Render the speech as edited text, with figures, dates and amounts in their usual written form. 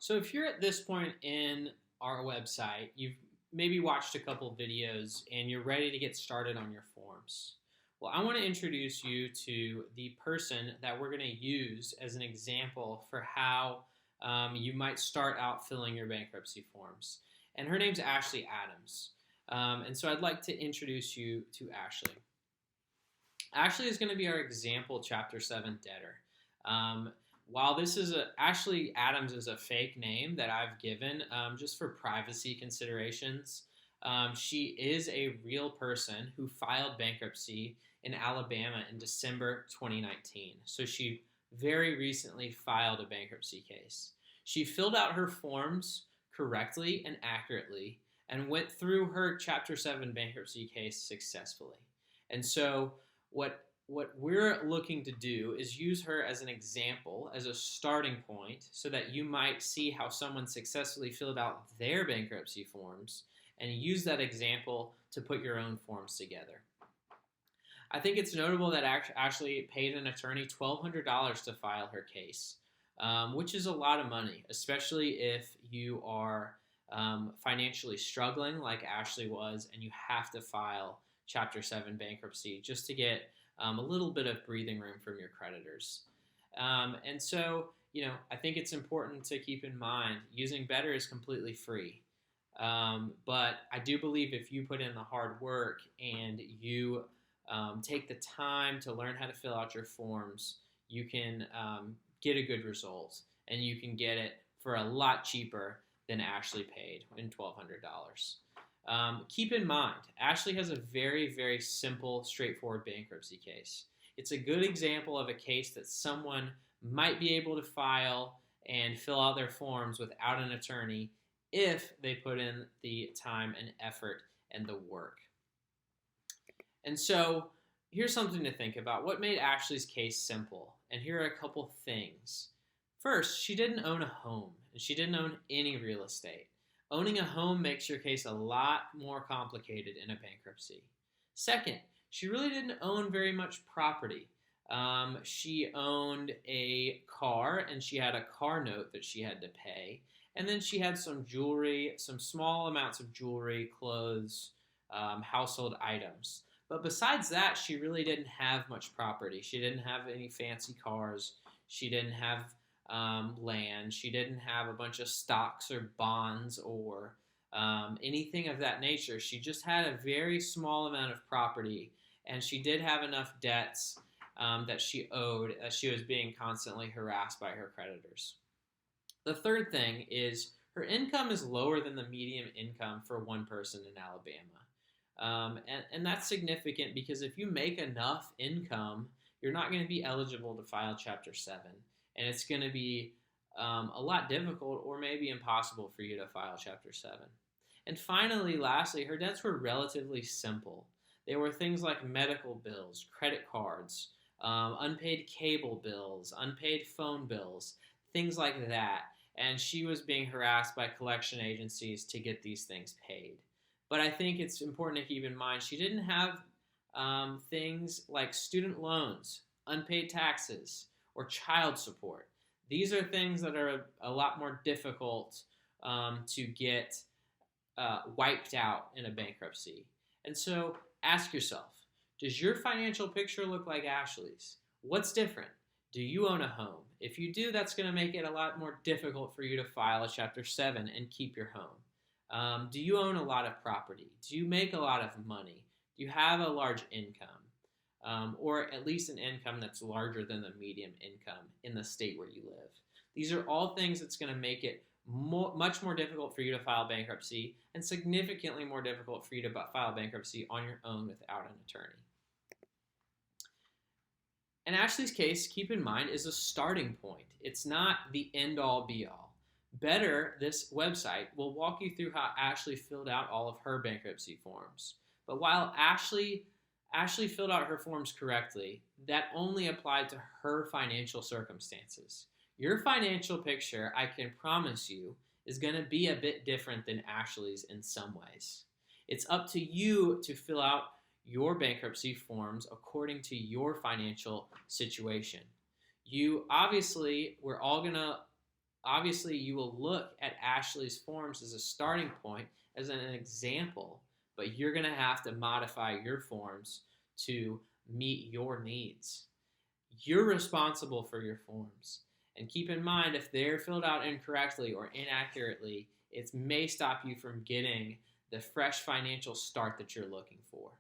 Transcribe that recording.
So if you're at this point in our website, you've maybe watched a couple videos and you're ready to get started on your forms. Well, I want to introduce you to the person that we're going to use as an example for how you might start out filling your bankruptcy forms. And her name's Ashley Adams. And so I'd like to introduce you to Ashley. Ashley is going to be our example Chapter 7 debtor. While this is Ashley Adams is a fake name that I've given just for privacy considerations, she is a real person who filed bankruptcy in Alabama in December 2019. So she very recently filed a bankruptcy case. She filled out her forms correctly and accurately and went through her Chapter 7 bankruptcy case successfully. And so what we're looking to do is use her as an example, as a starting point, so that you might see how someone successfully filled out their bankruptcy forms and use that example to put your own forms together. I think it's notable that Ashley paid an attorney $1,200 to file her case, which is a lot of money, especially if you are financially struggling like Ashley was and you have to file Chapter 7 bankruptcy just to get a little bit of breathing room from your creditors. And so, I think it's important to keep in mind using Better is completely free. But I do believe if you put in the hard work and you take the time to learn how to fill out your forms, you can get a good result, and you can get it for a lot cheaper than Ashley paid in $1,200. Keep in mind, Ashley has a very, very simple, straightforward bankruptcy case. It's a good example of a case that someone might be able to file and fill out their forms without an attorney if they put in the time and effort and the work. And so here's something to think about. What made Ashley's case simple? And here are a couple things. First, she didn't own a home, and she didn't own any real estate. Owning a home makes your case a lot more complicated in a bankruptcy. Second, she really didn't own very much property. She owned a car, and she had a car note that she had to pay. And then she had some jewelry, some small amounts of jewelry, clothes, household items. But besides that, she really didn't have much property. She didn't have any fancy cars. She didn't have land. She didn't have a bunch of stocks or bonds or anything of that nature. She just had a very small amount of property, and she did have enough debts that she owed as she was being constantly harassed by her creditors. The third thing is her income is lower than the median income for one person in Alabama. And that's significant because if you make enough income, you're not going to be eligible to file Chapter 7. And it's going to be a lot difficult or maybe impossible for you to file Chapter 7. And finally, lastly, her debts were relatively simple. They were things like medical bills, credit cards, unpaid cable bills, unpaid phone bills, things like that. And she was being harassed by collection agencies to get these things paid. But I think it's important to keep in mind she didn't have things like student loans, unpaid taxes, or child support. These are things that are a lot more difficult to get wiped out in a bankruptcy. And so ask yourself, does your financial picture look like Ashley's? What's different? Do you own a home? If you do, that's going to make it a lot more difficult for you to file a Chapter 7 and keep your home. Do you own a lot of property? Do you make a lot of money? Do you have a large income? Or at least an income that's larger than the median income in the state where you live? These are all things that's going to make it much more difficult for you to file bankruptcy and significantly more difficult for you to file bankruptcy on your own without an attorney. And Ashley's case, keep in mind, is a starting point. It's not the end-all, be-all. Better, this website will walk you through how Ashley filled out all of her bankruptcy forms. But while Ashley filled out her forms correctly, that only applied to her financial circumstances. Your financial picture, I can promise you, is going to be a bit different than Ashley's in some ways. It's up to you to fill out your bankruptcy forms according to your financial situation. You obviously, we're all going to Obviously, you will look at Ashley's forms as a starting point, as an example, but you're going to have to modify your forms to meet your needs. You're responsible for your forms. And keep in mind, if they're filled out incorrectly or inaccurately, it may stop you from getting the fresh financial start that you're looking for.